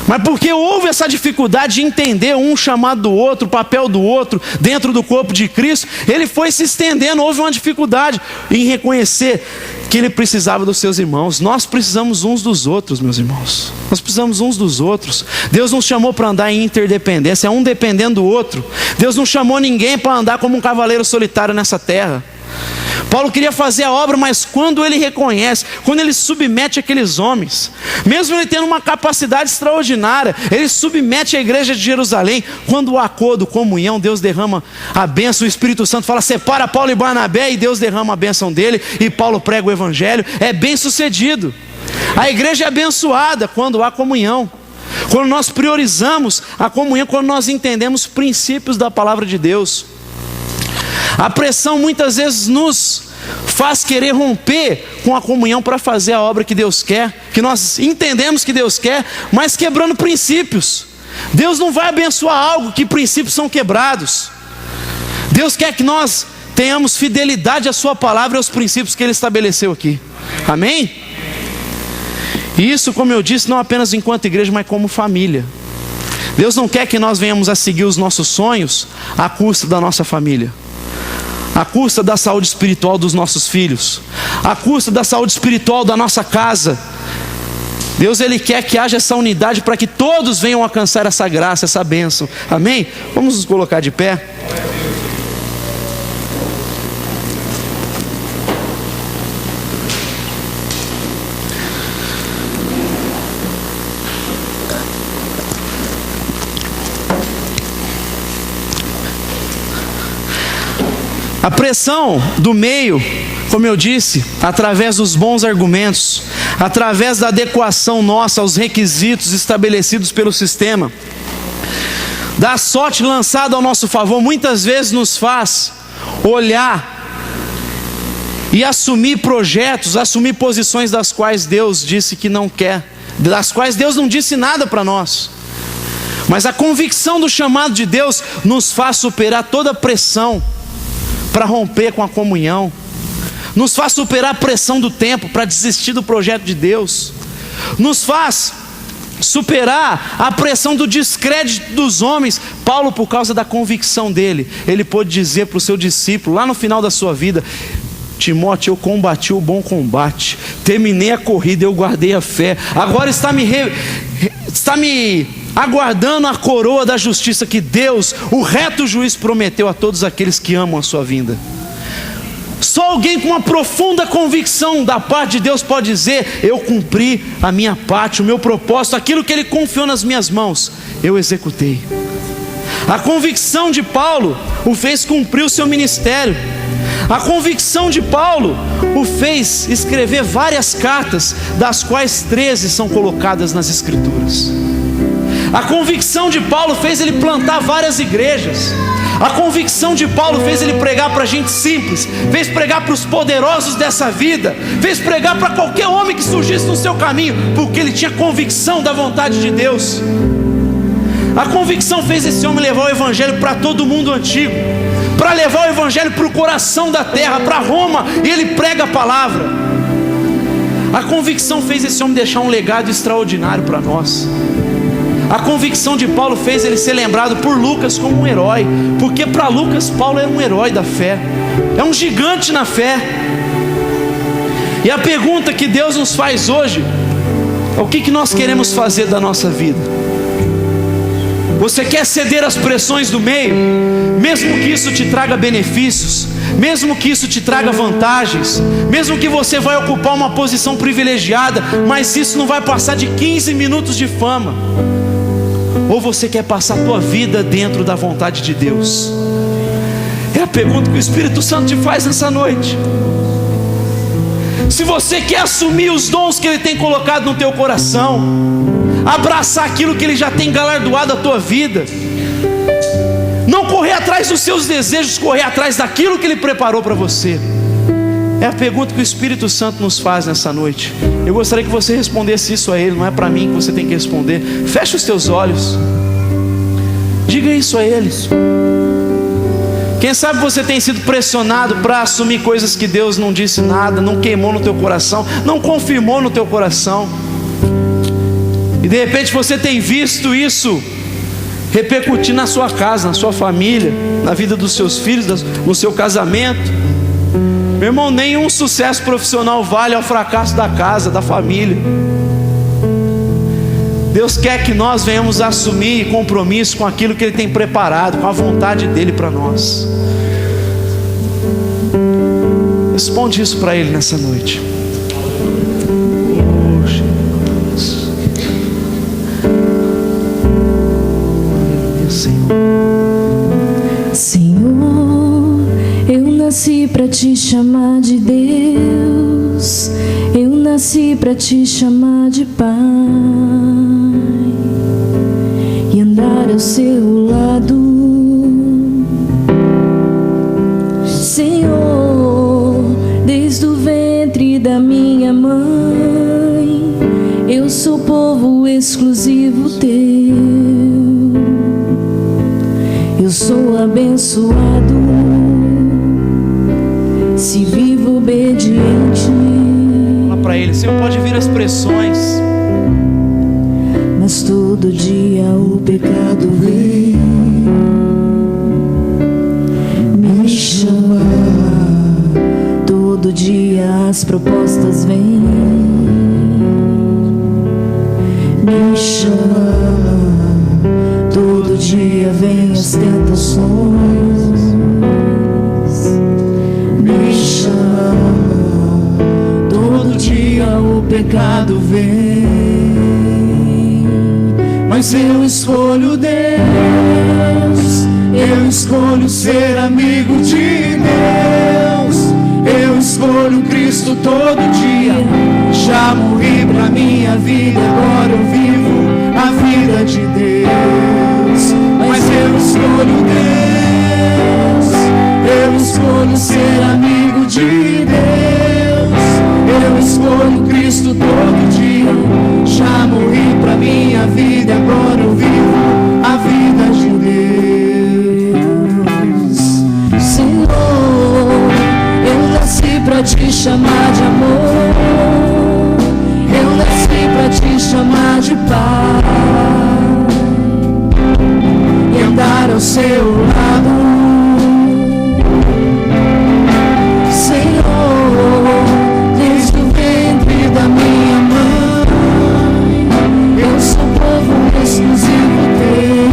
mas porque houve essa dificuldade de entender um chamado do outro, o papel do outro dentro do corpo de Cristo, ele foi se estendendo. Houve uma dificuldade em reconhecer que ele precisava dos seus irmãos. Nós precisamos uns dos outros, meus irmãos. Nós precisamos uns dos outros. Deus nos chamou para andar em interdependência, um dependendo do outro. Deus não chamou ninguém para andar como um cavaleiro solitário nessa terra. Paulo queria fazer a obra, mas quando ele reconhece, quando ele submete aqueles homens, mesmo ele tendo uma capacidade extraordinária, ele submete a igreja de Jerusalém. Quando o acordo, comunhão, Deus derrama a bênção. O Espírito Santo fala: separa Paulo e Barnabé, e Deus derrama a bênção dele, e Paulo prega o evangelho. É bem sucedido. A igreja é abençoada quando há comunhão, quando nós priorizamos a comunhão, quando nós entendemos princípios da palavra de Deus. A pressão muitas vezes nos faz querer romper com a comunhão para fazer a obra que Deus quer, que nós entendemos que Deus quer, mas quebrando princípios. Deus não vai abençoar algo que princípios são quebrados. Deus quer que nós tenhamos fidelidade à sua palavra e aos princípios que Ele estabeleceu aqui. Amém? E isso, como eu disse, não apenas enquanto igreja, mas como família. Deus não quer que nós venhamos a seguir os nossos sonhos à custa da nossa família, à custa da saúde espiritual dos nossos filhos, à custa da saúde espiritual da nossa casa. Deus, Ele quer que haja essa unidade para que todos venham alcançar essa graça, essa bênção. Amém? Vamos nos colocar de pé. A pressão do meio, como eu disse, através dos bons argumentos, através da adequação nossa aos requisitos estabelecidos pelo sistema, da sorte lançada ao nosso favor, muitas vezes nos faz olhar e assumir projetos, assumir posições das quais Deus disse que não quer, das quais Deus não disse nada para nós. Mas a convicção do chamado de Deus nos faz superar toda a pressão para romper com a comunhão, nos faz superar a pressão do tempo para desistir do projeto de Deus, nos faz superar a pressão do descrédito dos homens. Paulo, por causa da convicção dele, ele pôde dizer para o seu discípulo, lá no final da sua vida: Timóteo, eu combati o bom combate, terminei a corrida, eu guardei a fé, agora está me aguardando a coroa da justiça que Deus, o reto juiz, prometeu a todos aqueles que amam a sua vinda. Só alguém com uma profunda convicção da parte de Deus pode dizer: eu cumpri a minha parte, o meu propósito, aquilo que Ele confiou nas minhas mãos, eu executei. A convicção de Paulo o fez cumprir o seu ministério. A convicção de Paulo o fez escrever várias cartas, das quais 13 são colocadas nas Escrituras. A convicção de Paulo fez ele plantar várias igrejas. A convicção de Paulo fez ele pregar para gente simples, fez pregar para os poderosos dessa vida, fez pregar para qualquer homem que surgisse no seu caminho, porque ele tinha convicção da vontade de Deus. A convicção fez esse homem levar o evangelho para todo mundo antigo, para levar o evangelho para o coração da terra, para Roma, e ele prega a palavra. A convicção fez esse homem deixar um legado extraordinário para nós. A convicção de Paulo fez ele ser lembrado por Lucas como um herói, porque para Lucas, Paulo era um herói da fé, é um gigante na fé. E a pergunta que Deus nos faz hoje é: o que nós queremos fazer da nossa vida? Você quer ceder às pressões do meio, mesmo que isso te traga benefícios, mesmo que isso te traga vantagens, mesmo que você vai ocupar uma posição privilegiada, mas isso não vai passar de 15 minutos de fama? Ou você quer passar a tua vida dentro da vontade de Deus? É a pergunta que o Espírito Santo te faz nessa noite. Se você quer assumir os dons que Ele tem colocado no teu coração, abraçar aquilo que Ele já tem galardoado a tua vida, não correr atrás dos seus desejos, correr atrás daquilo que Ele preparou para você, é a pergunta que o Espírito Santo nos faz nessa noite. Eu gostaria que você respondesse isso a Ele. Não é para mim que você tem que responder. Feche os teus olhos, diga isso a Ele. Quem sabe você tem sido pressionado para assumir coisas que Deus não disse nada, não queimou no teu coração, não confirmou no teu coração, e de repente você tem visto isso repercutir na sua casa, na sua família, na vida dos seus filhos, no seu casamento. Meu irmão, nenhum sucesso profissional vale ao fracasso da casa, da família. Deus quer que nós venhamos assumir compromisso com aquilo que Ele tem preparado, com a vontade dEle para nós. Responde isso para Ele nessa noite. Senhor, eu nasci para te chamar de Deus, eu nasci para te chamar de Pai, e andar ao seu lado. Senhor, desde o ventre da minha mãe, eu sou povo exclusivo teu. Eu sou abençoado se vivo obediente. Fala para Ele. Senhor, pode vir as pressões, mas todo dia o pecado vem me chamar. Todo dia as propostas vêm me chamar. Todo dia vem as tentações me chamar. Todo dia o pecado vem, mas eu escolho Deus. Eu escolho ser amigo de Deus. Eu escolho Cristo todo dia. Já morri pra minha vida, agora eu vivo a vida de Deus. Mas eu escolho Deus. Eu escolho ser amigo de Deus. Eu escolho Cristo todo dia. Já morri pra minha vida, agora eu vivo a vida de Deus. Senhor, eu nasci pra te chamar de amor. Eu nasci pra te chamar de Pai, e andar ao seu lado. Senhor, desde o ventre da minha mãe, eu sou povo exclusivo teu.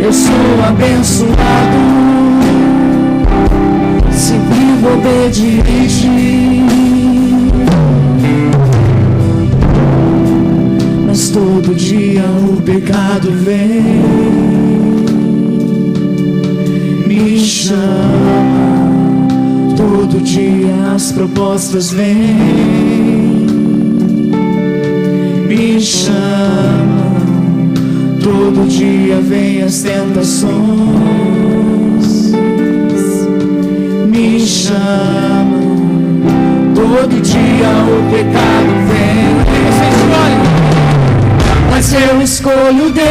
Eu sou abençoado se vivo obediente, mas todo Todo dia o pecado vem, me chama. Todo dia as propostas vêm, me chama. Todo dia vem as tentações, me chama. Todo dia o pecado vem. Você escolhe, mas eu escolho Deus.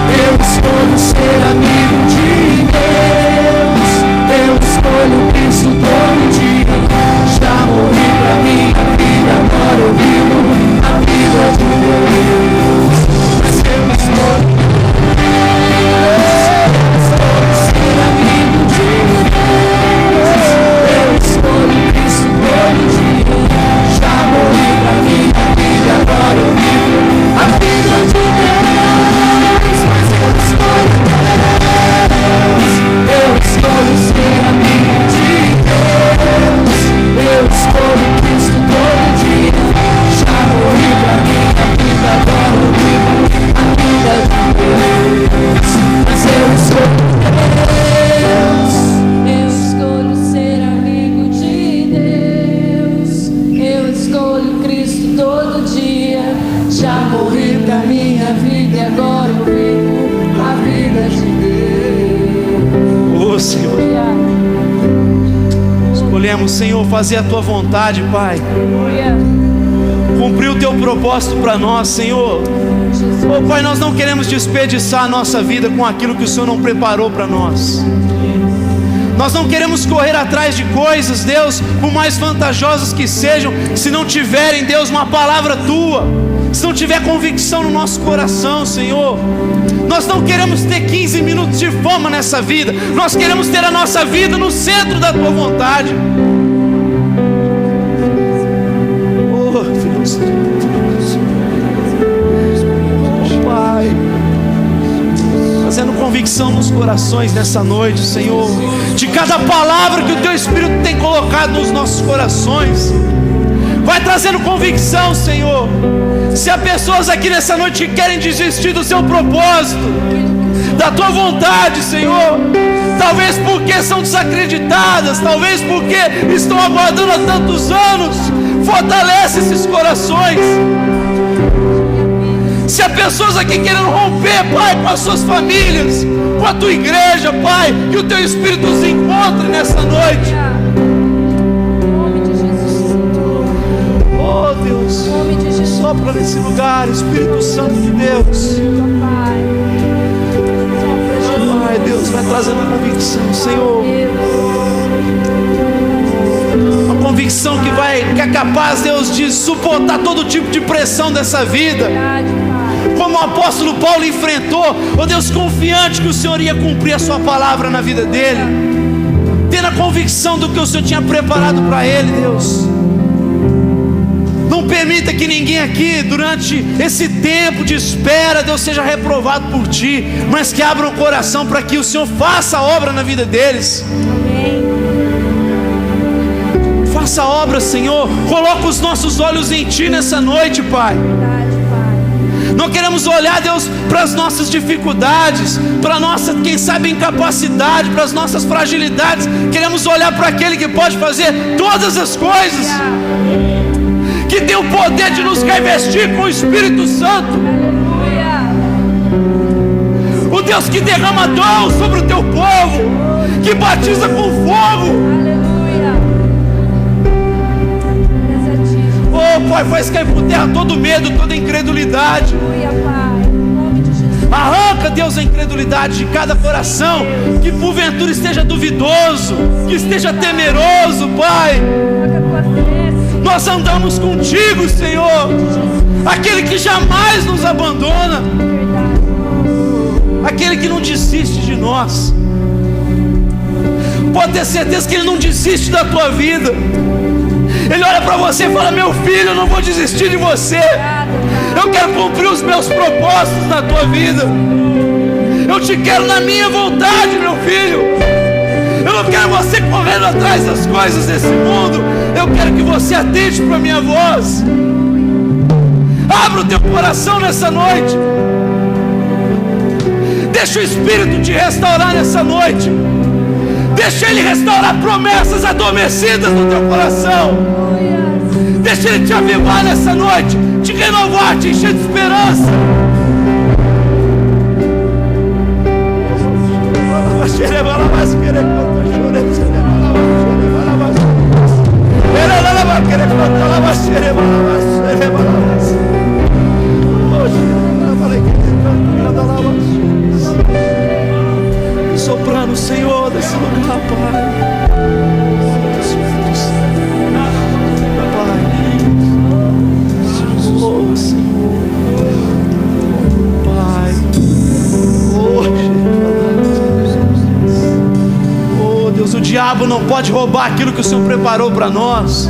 Eu escolho ser amigo de Deus. Eu escolho Cristo todo dia. Já morri pra minha vida, agora eu vivo a vida de Deus. Mas eu escolho ser amigo de Deus. Eu escolho Cristo todo dia. Já morri pra minha vida, agora eu vivo a vida de Deus. Mas eu escolho Deus. Eu escolho ser amigo de Deus. Eu escolho Cristo todo dia. Já morri pra minha vida, agora eu vivo a vida de Deus. Mas eu escolho Deus. Eu escolho ser amigo de Deus. Eu escolho Cristo todo dia. Já morri pra minha vida e agora eu vivo a vida de Deus. Ô Senhor, escolhemos, Senhor, fazer a Tua vontade, Pai. Cumprir o Teu propósito para nós, Senhor. Ô Pai, nós não queremos desperdiçar a nossa vida com aquilo que o Senhor não preparou para nós. Nós não queremos correr atrás de coisas, Deus, por mais vantajosas que sejam, se não tiverem, Deus, uma palavra Tua, se não tiver convicção no nosso coração, Senhor. Nós não queremos ter 15 minutos de fama nessa vida. Nós queremos ter a nossa vida no centro da Tua vontade. Oh Deus, oh Pai, fazendo convicção nos corações nessa noite, Senhor, de cada palavra que o Teu Espírito tem colocado nos nossos corações. Vai trazendo convicção, Senhor. Se há pessoas aqui nessa noite que querem desistir do seu propósito, da Tua vontade, Senhor, talvez porque são desacreditadas, talvez porque estão aguardando há tantos anos, fortalece esses corações. Se há pessoas aqui querendo romper, Pai, com as suas famílias, com a Tua igreja, Pai, que o Teu Espírito os encontre nessa noite. Oh Deus, sopra nesse lugar, Espírito Santo de Deus. Pai, Deus, vai trazendo convicção, Senhor. Uma convicção que é capaz, Deus, de suportar todo tipo de pressão dessa vida. Como o apóstolo Paulo enfrentou, oh Deus, confiante que o Senhor ia cumprir a Sua palavra na vida dele, tendo a convicção do que o Senhor tinha preparado para ele, Deus. Não permita que ninguém aqui, durante esse tempo de espera, Deus, seja reprovado por Ti, mas que abra o coração para que o Senhor faça a obra na vida deles. Faça a obra, Senhor. Coloca os nossos olhos em Ti nessa noite, Pai. Não queremos olhar, Deus, para as nossas dificuldades, para a nossa, quem sabe, incapacidade, para as nossas fragilidades. Queremos olhar para aquele que pode fazer todas as coisas, que tem o poder de nos revestir com o Espírito Santo. O Deus que derrama dom sobre o Teu povo, que batiza com fogo. Oh Pai, faz cair por terra todo medo, toda incredulidade. Arranca, Deus, a incredulidade de cada coração que porventura esteja duvidoso, que esteja temeroso, Pai. Nós andamos contigo, Senhor, aquele que jamais nos abandona, aquele que não desiste de nós. Pode ter certeza que Ele não desiste da tua vida. Ele olha para você e fala: meu filho, eu não vou desistir de você. Eu quero cumprir os meus propósitos na tua vida. Eu te quero na minha vontade, meu filho. Eu não quero você correndo atrás das coisas desse mundo. Eu quero que você atente para a minha voz. Abra o teu coração nessa noite. Deixa o Espírito te restaurar nessa noite. Deixa Ele restaurar promessas adormecidas no teu coração. Deixa Ele te avivar nessa noite, te renovar, te encher de esperança. Soprando o Senhor desse lugar, Pai. O diabo não pode roubar aquilo que o Senhor preparou para nós.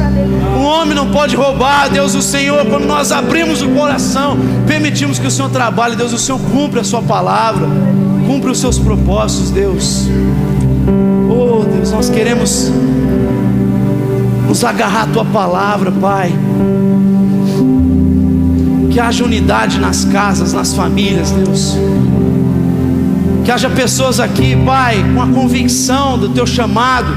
O homem não pode roubar, Deus, o Senhor. Quando nós abrimos o coração, permitimos que o Senhor trabalhe, Deus, o Senhor cumpre a sua palavra, cumpre os seus propósitos, Deus. Oh, Deus, nós queremos nos agarrar à tua palavra, Pai. Que haja unidade nas casas, nas famílias, Deus. Que haja pessoas aqui, Pai, com a convicção do teu chamado.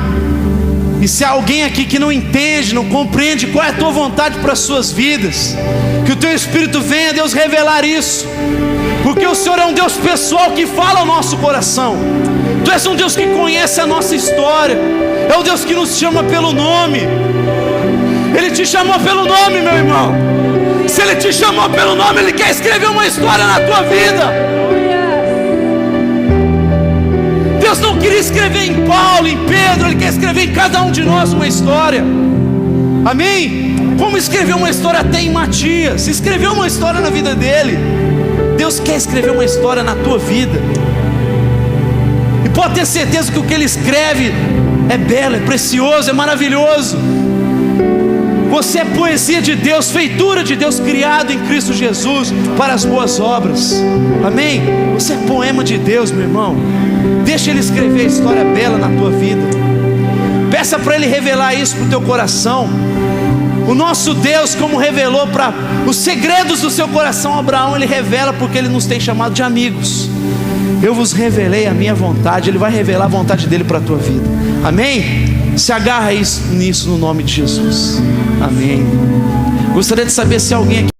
E se há alguém aqui que não entende, não compreende qual é a tua vontade para as suas vidas, que o teu Espírito venha, Deus, revelar isso. Porque o Senhor é um Deus pessoal que fala ao nosso coração. Tu és um Deus que conhece a nossa história. É um Deus que nos chama pelo nome. Ele te chamou pelo nome, meu irmão. Se Ele te chamou pelo nome, Ele quer escrever uma história na tua vida. Deus não queria escrever em Paulo, em Pedro, Ele quer escrever em cada um de nós uma história. Amém? Como escreveu uma história até em Matias, escreveu uma história na vida dele. Deus quer escrever uma história na tua vida. E pode ter certeza que o que Ele escreve é belo, é precioso, é maravilhoso. Você é poesia de Deus, feitura de Deus, criado em Cristo Jesus para as boas obras. Amém? Você é poema de Deus, meu irmão. Deixa Ele escrever a história bela na tua vida. Peça para Ele revelar isso para o teu coração. O nosso Deus, como revelou para os segredos do seu coração a Abraão, Ele revela porque Ele nos tem chamado de amigos. Eu vos revelei a minha vontade. Ele vai revelar a vontade dEle para a tua vida. Amém? Se agarra nisso no nome de Jesus. Amém. Gostaria de saber se alguém aqui